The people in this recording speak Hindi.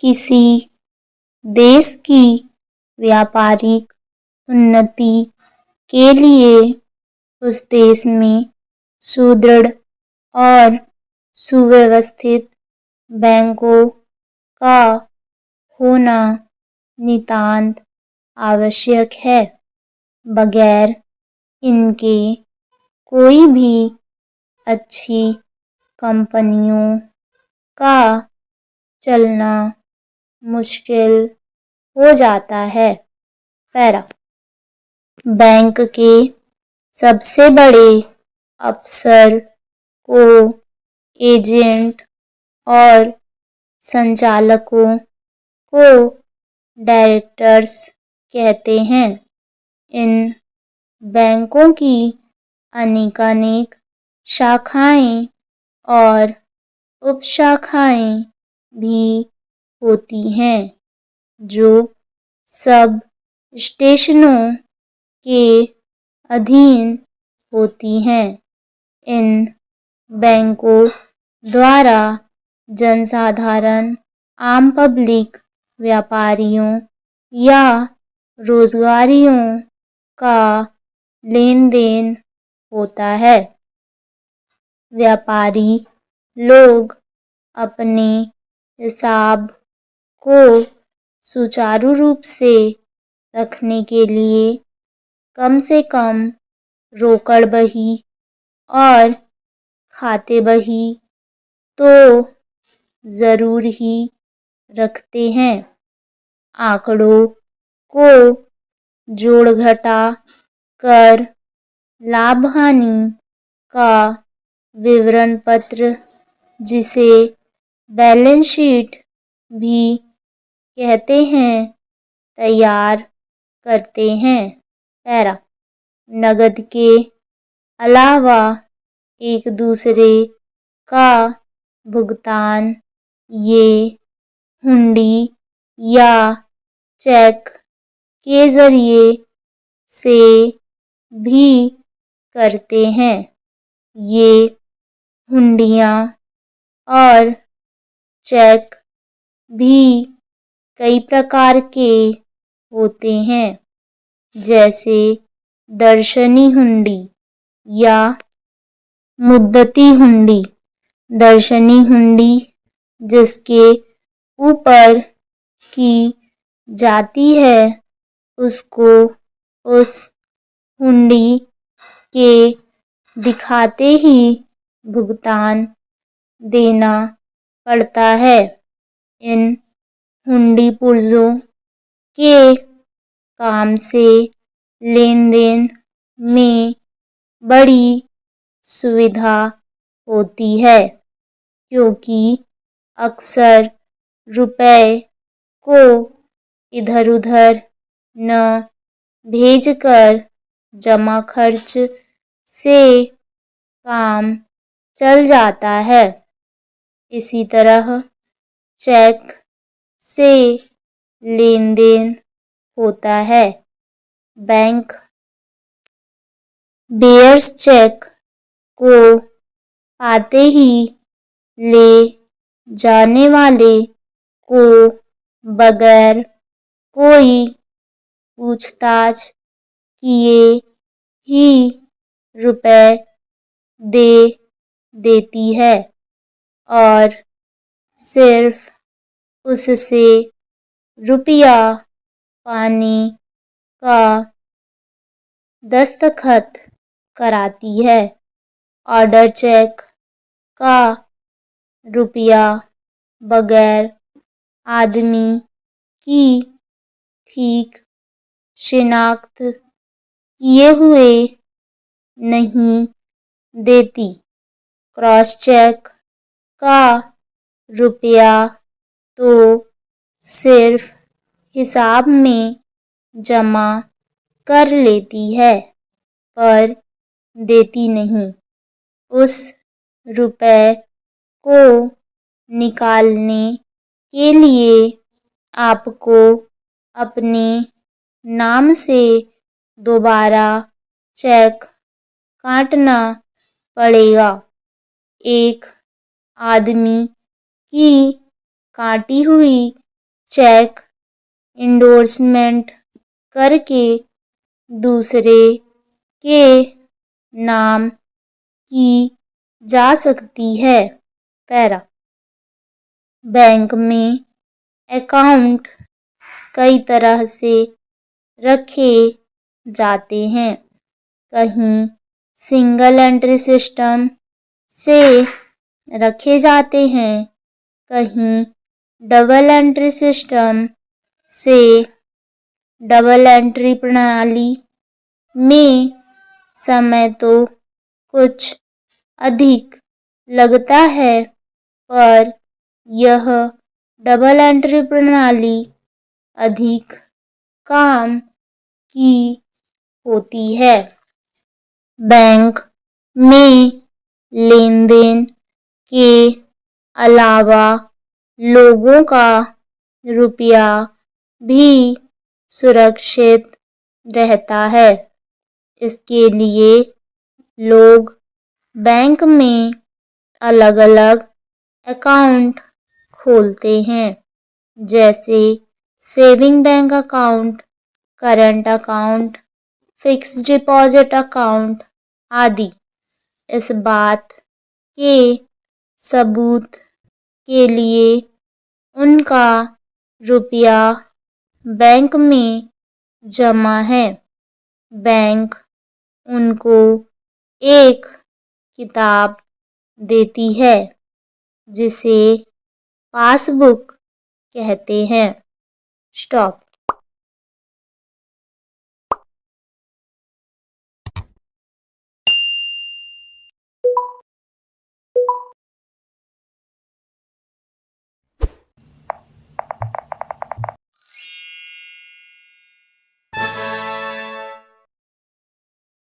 किसी देश की व्यापारिक उन्नति के लिए उस देश में सुदृढ़ और सुव्यवस्थित बैंकों का होना नितांत आवश्यक है। बगैर इनके कोई भी अच्छी कंपनियों का चलना मुश्किल हो जाता है। पैरा बैंक के सबसे बड़े अफसर को एजेंट और संचालकों को डायरेक्टर्स कहते हैं। इन बैंकों की अनेकानेक शाखाएं और उपशाखाएं भी होती हैं जो सब स्टेशनों के अधीन होती हैं। इन बैंकों द्वारा जनसाधारण, आम पब्लिक, व्यापारियों या रोजगारियों का लेन देन होता है। व्यापारी लोग अपने हिसाब को सुचारू रूप से रखने के लिए कम से कम रोकड़ बही और खाते बही तो जरूर ही रखते हैं। आंकड़ों को जोड़ घटा कर लाभ हानि का विवरण पत्र, जिसे बैलेंस शीट भी कहते हैं, तैयार करते हैं। पैरा नगद के अलावा एक दूसरे का भुगतान ये हुंडी या चेक के जरिए से भी करते हैं। ये हुंडियाँ और चेक भी कई प्रकार के होते हैं, जैसे दर्शनी हुंडी या मुद्दती हुंडी। दर्शनी हुंडी जिसके ऊपर की जाती है उसको उस हुंडी के दिखाते ही भुगतान देना पड़ता है। इन हुंडी पुर्जों के काम से लेन देन में बड़ी सुविधा होती है, क्योंकि अक्सर रुपए को इधर उधर न भेजकर जमा खर्च से काम चल जाता है। इसी तरह चेक से लेन देन होता है। बैंक बेयर्स चेक को पाते ही ले जाने वाले को बगैर कोई पूछताछ किए ही रुपए दे देती है और सिर्फ उससे रुपया पाने का दस्तखत कराती है। ऑर्डर चेक का रुपया बगैर आदमी की ठीक शिनाख्त किए हुए नहीं देती। क्रॉस चेक का रुपया तो सिर्फ हिसाब में जमा कर लेती है पर देती नहीं। उस रुपए को निकालने के लिए आपको अपने नाम से दोबारा चेक काटना पड़ेगा। एक आदमी की काटी हुई चेक इंडोर्समेंट करके दूसरे के नाम की जा सकती है। पैरा। बैंक में अकाउंट कई तरह से रखे जाते हैं। कहीं सिंगल एंट्री सिस्टम से रखे जाते हैं, कहीं डबल एंट्री सिस्टम से। डबल एंट्री प्रणाली में समय तो कुछ अधिक लगता है, पर यह डबल एंट्री प्रणाली अधिक काम की होती है। बैंक में लेन देन के अलावा लोगों का रुपया भी सुरक्षित रहता है। इसके लिए लोग बैंक में अलग अलग अकाउंट खोलते हैं, जैसे saving bank account, current account, fixed deposit account आदि। इस बात के सबूत के लिए उनका रुपया बैंक में जमा है। बैंक उनको एक किताब देती है जिसे पासबुक कहते हैं। स्टॉप।